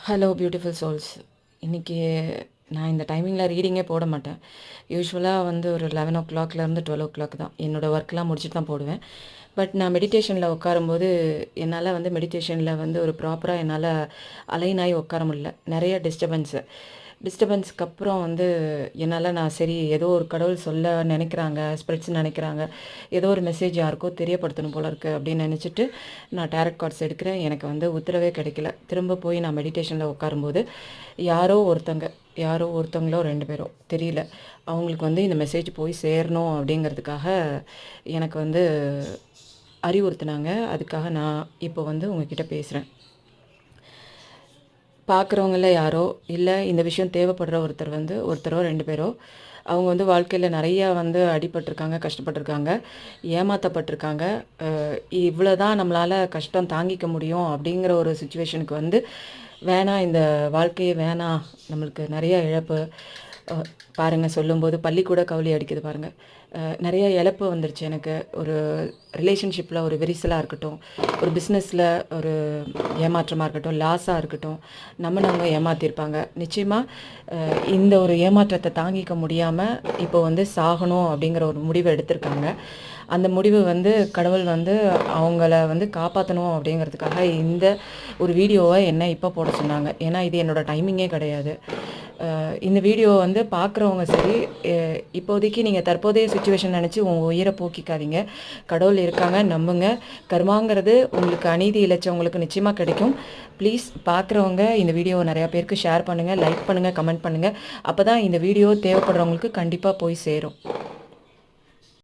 Hello beautiful souls. இன்றைக்கி நான் இந்த டைமிங்கில் ரீடிங்கே போட மாட்டேன். யூஸ்வலாக வந்து ஒரு 11 o'clockலேருந்து 12 o'clock தான் என்னோடய ஒர்க்லாம் முடிச்சுட்டு தான் போடுவேன். பட் நான் மெடிடேஷனில் உட்காரும்போது என்னால் வந்து மெடிடேஷனில் வந்து ஒரு ப்ராப்பராக என்னால் அலைன் ஆகி உட்கார முடியல. நிறைய டிஸ்டர்பன்ஸ்க்கு அப்புறம் வந்து நான் சரி ஏதோ ஒரு கடவுள் சொல்ல நினைக்கிறாங்க, ஸ்பிரிட்ஸ் நினைக்கிறாங்க, ஏதோ ஒரு மெசேஜ் யாருக்கோ தெரியப்படுத்தணும் போல இருக்குது அப்படின்னு நினச்சிட்டு நான் டேரட் கார்ட்ஸ் எடுக்கிறேன். எனக்கு வந்து உத்தரவே கிடைக்கல. திரும்ப போய் நான் மெடிடேஷனில் உட்காரும்போது யாரோ ஒருத்தங்களோ 2 பேரோ தெரியல, அவங்களுக்கு வந்து இந்த மெசேஜ் போய் சேரணும் அப்படிங்கிறதுக்காக எனக்கு வந்து அறிவுறுத்தினாங்க. அதுக்காக நான் இப்போ வந்து உங்ககிட்ட பேசுகிறேன். பார்க்குறவங்கள யாரோ இல்லை இந்த விஷயம் தேவைப்படுற ஒருத்தரோ 2 பேரோ அவங்க வந்து வாழ்க்கையில் நிறையா வந்து அடிபட்டிருக்காங்க, கஷ்டப்பட்டிருக்காங்க, ஏமாற்றப்பட்டிருக்காங்க. இவ்வளோ தான் நம்மளால் கஷ்டம் தாங்கிக்க முடியும் அப்படிங்கிற ஒரு சுச்சுவேஷனுக்கு வந்து வேணாம், இந்த வாழ்க்கையே வேணாம், நம்மளுக்கு நிறையா இழப்பு. பாருங்கள், சொல்லும்போது பள்ளிக்கூட கவுளி அடிக்குது பாருங்கள். நிறைய இழப்பு வந்துருச்சு எனக்கு. ஒரு ரிலேஷன்ஷிப்பில் ஒரு விரிசலாக இருக்கட்டும், ஒரு பிஸ்னஸில் ஒரு ஏமாற்றமாக இருக்கட்டும், லாஸாக இருக்கட்டும், நம்மளவங்க ஏமாற்றிருப்பாங்க. நிச்சயமாக இந்த ஒரு ஏமாற்றத்தை தாங்கிக்க முடியாமல் இப்போ வந்து சாகணும் அப்படிங்கிற ஒரு முடிவை எடுத்திருக்காங்க. அந்த முடிவு வந்து கடவுள் வந்து அவங்கள வந்து காப்பாற்றணும் அப்படிங்கிறதுக்காக இந்த ஒரு வீடியோவை என்ன இப்போ போட சொன்னாங்க. ஏன்னா இது என்னோடய டைமிங்கே கிடையாது. இந்த வீடியோ வந்து பார்க்குறவங்க சரி, இப்போதைக்கு நீங்கள் தற்போதைய சுச்சுவேஷன் நினச்சி உங்கள் உயிரை போக்கிக்காதீங்க. கடவுள் இருக்காங்க, நம்புங்க. கர்மாங்கிறது உங்களுக்கு அநீதி இழைச்சவங்களுக்கு நிச்சயமாக கிடைக்கும். ப்ளீஸ் பார்க்குறவங்க இந்த வீடியோவை நிறையா பேருக்கு ஷேர் பண்ணுங்கள், லைக் பண்ணுங்கள், கமெண்ட் பண்ணுங்கள். அப்போ தான் இந்த வீடியோ தேவைப்படுறவங்களுக்கு கண்டிப்பாக போய் சேரும்.